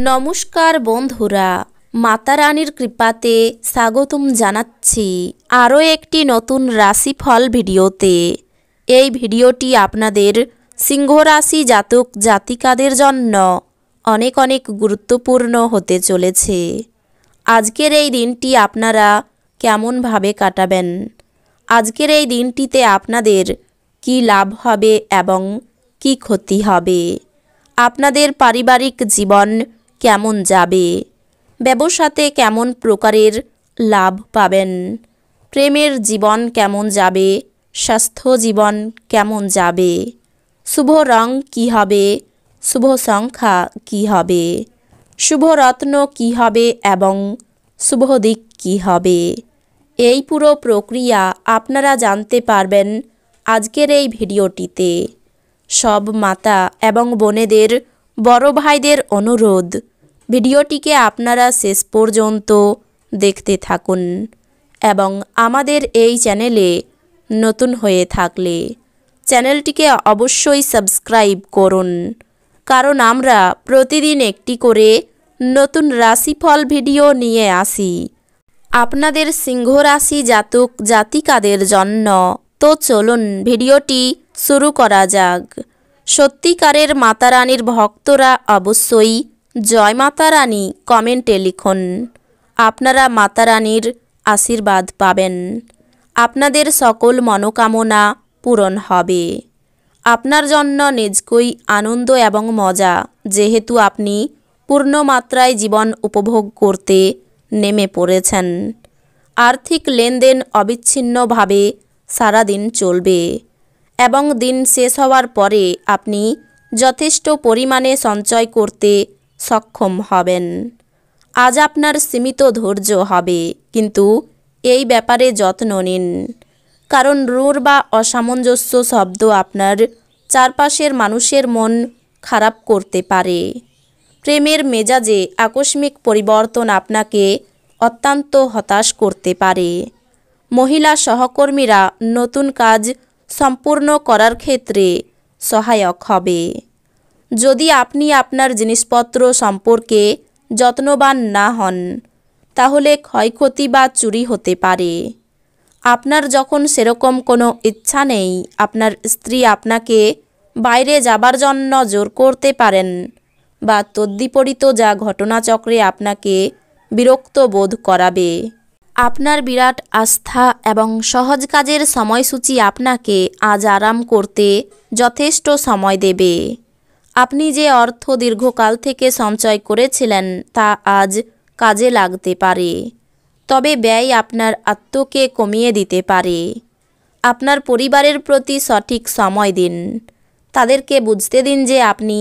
নমস্কার বন্ধুরা, মাতা রানীর কৃপাতে স্বাগতম জানাচ্ছি আরও একটি নতুন রাশিফল ভিডিওতে। এই ভিডিওটি আপনাদের সিংহ রাশি জাতক জাতিকাদের জন্য অনেক অনেক গুরুত্বপূর্ণ হতে চলেছে। আজকের এই দিনটি আপনারা কেমনভাবে কাটাবেন, আজকের এই দিনটিতে আপনাদের কি লাভ হবে এবং কি ক্ষতি হবে, আপনাদের পারিবারিক জীবন কেমন যাবে, ব্যবসাতে কেমন প্রকারের লাভ পাবেন, প্রেমের জীবন কেমন যাবে, স্বাস্থ্য জীবন কেমন যাবে, শুভ রং কী হবে, শুভ সংখ্যা কী হবে, শুভ রত্ন কী হবে এবং শুভ দিক কী হবে, এই পুরো প্রক্রিয়া আপনারা জানতে পারবেন আজকের এই ভিডিওটিতে। সব মাতা এবং বোনেদের, বড় ভাইদের অনুরোধ, ভিডিওটিকে আপনারা শেষ পর্যন্ত দেখতে থাকুন এবং আমাদের এই চ্যানেলে নতুন হয়ে থাকলে চ্যানেলটিকে অবশ্যই সাবস্ক্রাইব করুন, কারণ আমরা প্রতিদিন একটি করে নতুন রাশিফল ভিডিও নিয়ে আসি আপনাদের সিংহ রাশি জাতক জাতিকাদের জন্য। তো চলুন ভিডিওটি শুরু করা যাক। সত্যিকারের মাতা রানীর ভক্তরা অবশ্যই জয় মাতা রানী কমেন্টে লিখুন। আপনারা মাতা রানীর আশীর্বাদ পাবেন, আপনাদের সকল মনোকামনা পূরণ হবে। আপনার জন্য নিজকই আনন্দ এবং মজা, যেহেতু আপনি পূর্ণ মাত্রায় জীবন উপভোগ করতে নেমে পড়েছেন। আর্থিক লেনদেন অবিচ্ছিন্নভাবে সারাদিন চলবে এবং দিন শেষ হওয়ার পরে আপনি যথেষ্ট পরিমাণে সঞ্চয় করতে সক্ষম হবেন। আজ আপনার সীমিত ধৈর্য হবে, কিন্তু এই ব্যাপারে যত্ন নিন, কারণ রূঢ় বা অসামঞ্জস্য শব্দ আপনার চারপাশের মানুষের মন খারাপ করতে পারে। প্রেমের মেজাজে আকস্মিক পরিবর্তন আপনাকে অত্যন্ত হতাশ করতে পারে। মহিলা সহকর্মীরা নতুন কাজ সম্পূর্ণ করার ক্ষেত্রে সহায়ক হবে। যদি আপনি আপনার জিনিসপত্র সম্পর্কে যত্নবান না হন, তাহলে ক্ষয়ক্ষতি বা চুরি হতে পারে। আপনার যখন সেরকম কোনো ইচ্ছা নেই, আপনার স্ত্রী আপনাকে বাইরে যাবার জন্য জোর করতে পারেন বা তদ্বিপরীত যা ঘটনাচক্রে আপনাকে বিরক্ত বোধ করাবে। আপনার বিরাট আস্থা এবং সহজ কাজের সময়সূচি আপনাকে আজ আরাম করতে যথেষ্ট সময় দেবে। আপনি যে অর্থ দীর্ঘকাল থেকে সঞ্চয় করেছিলেন তা আজ কাজে লাগতে পারে, তবে ব্যয় আপনার আত্মকে কমিয়ে দিতে পারে। আপনার পরিবারের প্রতি সঠিক সময় দিন, তাদেরকে বুঝতে দিন যে আপনি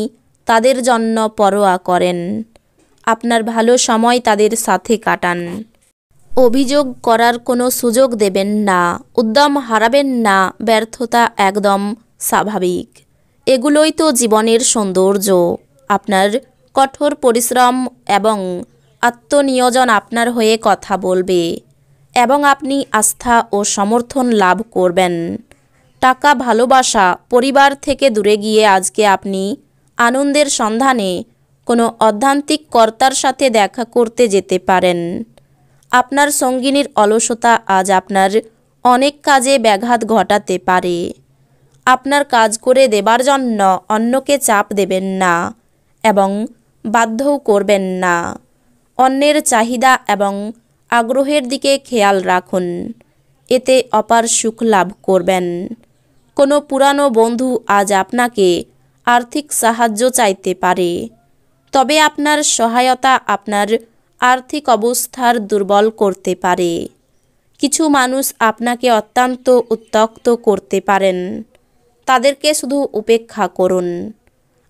তাদের জন্য পরোয়া করেন। আপনার ভালো সময় তাদের সাথে কাটান। অভিযোগ করার কোনো সুযোগ দেবেন না, উদ্যম হারাবেন না, ব্যর্থতা একদম স্বাভাবিক। এগুলোই তো জীবনের সৌন্দর্য। আপনার কঠোর পরিশ্রম এবং আত্মনিয়োজন আপনার হয়ে কথা বলবে এবং আপনি আস্থা ও সমর্থন লাভ করবেন। টাকা, ভালোবাসা, পরিবার থেকে দূরে গিয়ে আজকে আপনি আনন্দের সন্ধানে কোনো অধ্যান্তিক কর্তার সাথে দেখা করতে যেতে পারেন। আপনার সঙ্গিনীর অলসতা আজ আপনার অনেক কাজে ব্যাঘাত ঘটাতে পারে। আপনার কাজ করে দেবার জন্য অন্যকে চাপ দেবেন না এবং বাধ্যও করবেন না। অন্যের চাহিদা এবং আগ্রহের দিকে খেয়াল রাখুন, এতে অপার সুখ লাভ করবেন। কোনো পুরানো বন্ধু আজ আপনাকে আর্থিক সাহায্য চাইতে পারে, তবে আপনার সহায়তা আপনার আর্থিক অবস্থার দুর্বল করতে পারে। কিছু মানুষ আপনাকে অত্যন্ত উত্ত্যক্ত করতে পারেন, তাদেরকে শুধু উপেক্ষা করুন।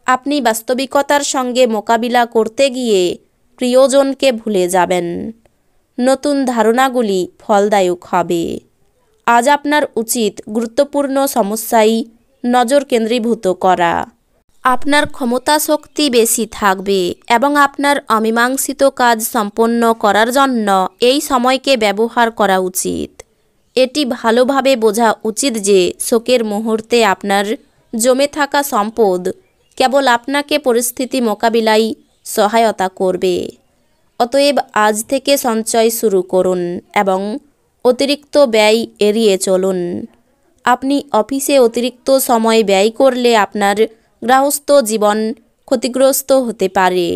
আপনি বাস্তবিকতার সঙ্গে মোকাবিলা করতে গিয়ে প্রিয়জনকে ভুলে যাবেন। নতুন ধারণাগুলি ফলদায়ক হবে। আজ আপনার উচিত গুরুত্বপূর্ণ সমস্যায় নজর কেন্দ্রীভূত করা। আপনার ক্ষমতা শক্তি বেশি থাকবে এবং আপনার অমীমাংসিত কাজ সম্পন্ন করার জন্য এই সময়কে ব্যবহার করা উচিত। এটি ভালোভাবে বোঝা উচিত যে শোকের মুহূর্তে আপনার জমে থাকা সম্পদ কেবল আপনাকে পরিস্থিতি মোকাবিলায় সহায়তা করবে। অতএব আজ থেকে সঞ্চয় শুরু করুন এবং অতিরিক্ত ব্যয় এড়িয়ে চলুন। আপনি অফিসে অতিরিক্ত সময় ব্যয় করলে আপনার গৃহস্থ জীবন ক্ষতিগ্রস্ত হতে পারে।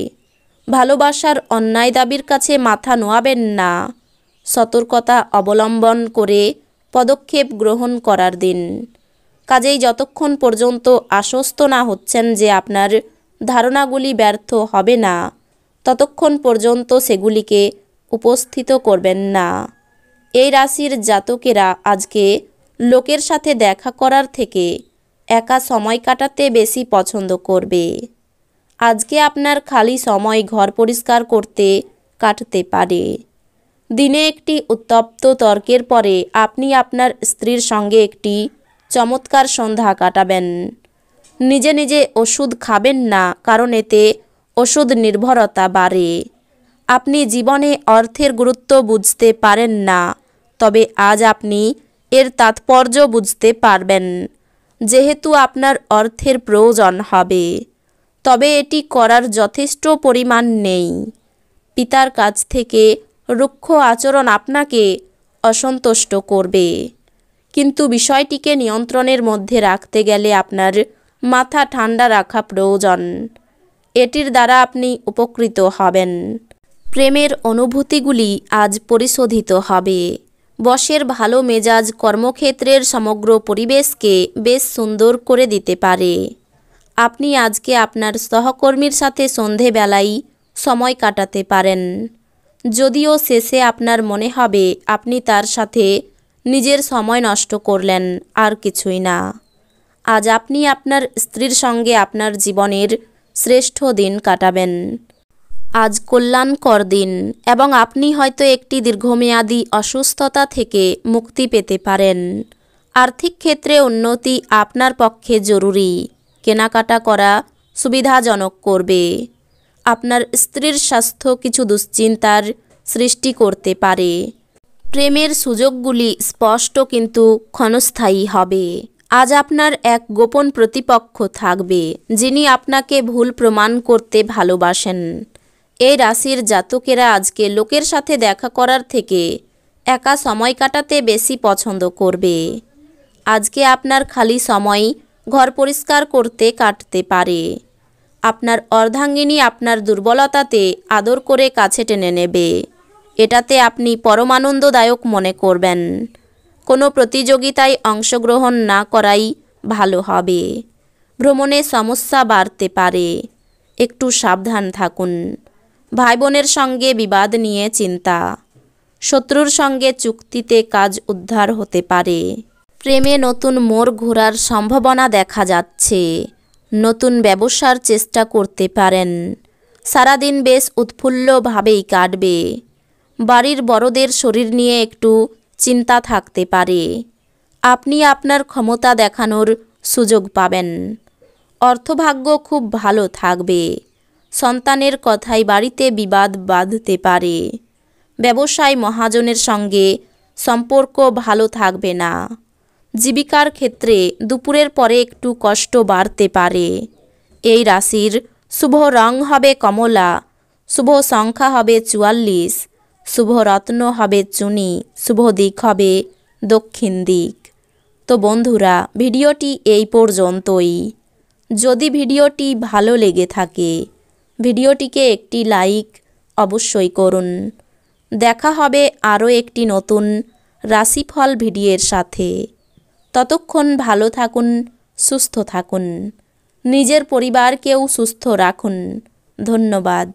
ভালোবাসার অন্যায় দাবির কাছে মাথা নোয়াবেন না। সতর্কতা অবলম্বন করে পদক্ষেপ গ্রহণ করার দিন। কাজেই যতক্ষণ পর্যন্ত আশ্বস্ত না হচ্ছেন যে আপনার ধারণাগুলি ব্যর্থ হবে না, ততক্ষণ পর্যন্ত সেগুলিকে উপস্থিত করবেন না। এই রাশির জাতকেরা আজকে লোকের সাথে দেখা করার থেকে একা সময় কাটাতে বেশি পছন্দ করবে। আজকে আপনার খালি সময় ঘর পরিষ্কার করতে কাটতে পারে। দিনে একটি উত্তপ্ত তর্কের পরে আপনি আপনার স্ত্রীর সঙ্গে একটি চমৎকার সন্ধ্যা কাটাবেন। নিজে নিজে ওষুধ খাবেন না, কারণ এতে ওষুধ নির্ভরতা বাড়ে। আপনি জীবনে অর্থের গুরুত্ব বুঝতে পারেন না, তবে আজ আপনি এর তাৎপর্য বুঝতে পারবেন। যেহেতু আপনার অর্থের প্রয়োজন হবে, তবে এটি করার যথেষ্ট পরিমাণ নেই। পিতার কাছ থেকে রুক্ষ আচরণ আপনাকে অসন্তুষ্ট করবে, কিন্তু বিষয়টিকে নিয়ন্ত্রণের মধ্যে রাখতে গেলে আপনার মাথা ঠান্ডা রাখা প্রয়োজন। এটির দ্বারা আপনি উপকৃত হবেন। প্রেমের অনুভূতিগুলি আজ পরিশোধিত হবে। বসের ভালো মেজাজ কর্মক্ষেত্রের সমগ্র পরিবেশকে বেশ সুন্দর করে দিতে পারে। আপনি আজকে আপনার সহকর্মীর সাথে সন্ধেবেলায় সময় কাটাতে পারেন, যদিও শেষে আপনার মনে হবে আপনি তার সাথে নিজের সময় নষ্ট করলেন, আর কিছুই না। আজ আপনি আপনার স্ত্রীর সঙ্গে আপনার জীবনের শ্রেষ্ঠ দিন কাটাবেন। আজ কল্যাণকর দিন এবং আপনি হয়তো একটি দীর্ঘমেয়াদী অসুস্থতা থেকে মুক্তি পেতে পারেন। আর্থিক ক্ষেত্রে উন্নতি আপনার পক্ষে জরুরি। কেনাকাটা করা সুবিধাজনক করবে। আপনার স্ত্রীর স্বাস্থ্য কিছু দুশ্চিন্তার সৃষ্টি করতে পারে। প্রেমের সুযোগগুলি স্পষ্ট কিন্তু ক্ষণস্থায়ী হবে। আজ আপনার এক গোপন প্রতিপক্ষ থাকবে, যিনি আপনাকে ভুল প্রমাণ করতে ভালোবাসেন। এই রাশির জাতকেরা আজকে লোকের সাথে দেখা করার থেকে একা সময় কাটাতে বেশি পছন্দ করবে। আজকে আপনার খালি সময় ঘর পরিষ্কার করতে কাটতে পারে। আপনার অর্ধাঙ্গিনী আপনার দুর্বলতাতে আদর করে কাছে টেনে নেবে। এটাতে আপনি পরম আনন্দদায়ক মনে করবেন। কোনো প্রতিযোগিতায় অংশগ্রহণ না করাই ভালো হবে। ভ্রমণে সমস্যা বাড়তে পারে, একটু সাবধান থাকুন। ভাই বোনের সঙ্গে বিবাদ নিয়ে চিন্তা। শত্রুর সঙ্গে চুক্তিতে কাজ উদ্ধার হতে পারে। প্রেমে নতুন মোড় ঘোরার সম্ভাবনা দেখা যাচ্ছে। নতুন ব্যবসার চেষ্টা করতে পারেন। সারাদিন বেশ উৎফুল্লভাবেই কাটবে। বাড়ির বড়দের শরীর নিয়ে একটু চিন্তা থাকতে পারে। আপনি আপনার ক্ষমতা দেখানোর সুযোগ পাবেন। অর্থভাগ্য খুব ভালো থাকবে। সন্তানের কথায় বাড়িতে বিবাদ বাঁধতে পারে। ব্যবসায় মহাজনের সঙ্গে সম্পর্ক ভালো থাকবে না। জীবিকার ক্ষেত্রে দুপুরের পরে একটু কষ্ট বাড়তে পারে। এই রাশির শুভ রং হবে কমলা, শুভ সংখ্যা হবে 44, শুভ রত্ন হবে চুনি, শুভ দিক হবে দক্ষিণ দিক। তো বন্ধুরা, ভিডিওটি এই পর্যন্তই। যদি ভিডিওটি ভালো লেগে থাকে, ভিডিওটিকে একটি লাইক অবশ্যই করুন। দেখা হবে আরও একটি নতুন রাশিফল ভিডিওর সাথে। ততক্ষণ ভালো থাকুন, সুস্থ থাকুন, নিজের পরিবারকেও সুস্থ রাখুন। ধন্যবাদ।